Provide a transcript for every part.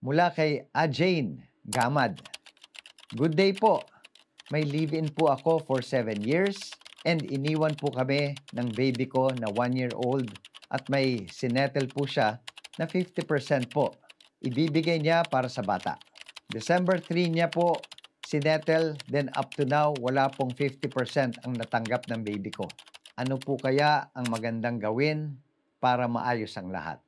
Mula kay Ajane Gamad. Good day po. May live-in po ako for 7 years and iniwan po kami ng baby ko na 1-year-old at may sinettle po siya na 50% po. Ibibigay niya para sa bata. December 3 niya po sinettle, then up to now wala pong 50% ang natanggap ng baby ko. Ano po kaya ang magandang gawin para maayos ang lahat?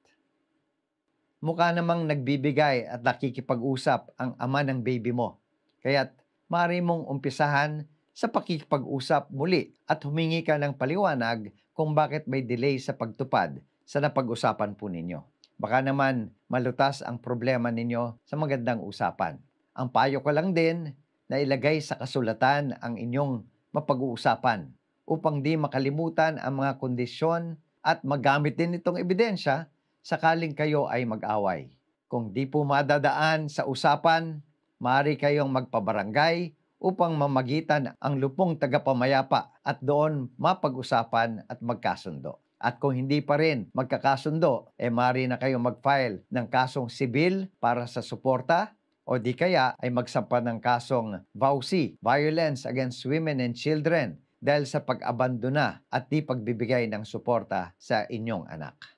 Mukha namang nagbibigay at nakikipag-usap ang ama ng baby mo. Kaya't maaari mong umpisahan sa pakikipag-usap muli at humingi ka ng paliwanag kung bakit may delay sa pagtupad sa napag-usapan po ninyo. Baka naman malutas ang problema ninyo sa magandang usapan. Ang payo ko lang din na ilagay sa kasulatan ang inyong mapag-uusapan upang di makalimutan ang mga kondisyon at magamit din itong ebidensya sakaling kayo ay mag-away. Kung di po madadaan sa usapan, maaari kayong magpabarangay upang mamagitan ang lupong tagapamayapa at doon mapag-usapan at magkasundo. At kung hindi pa rin magkakasundo, maaari na kayong mag-file ng kasong sibil para sa suporta o di kaya ay magsampa ng kasong VAUSI, Violence Against Women and Children, dahil sa pag-abandona at di pagbibigay ng suporta sa inyong anak.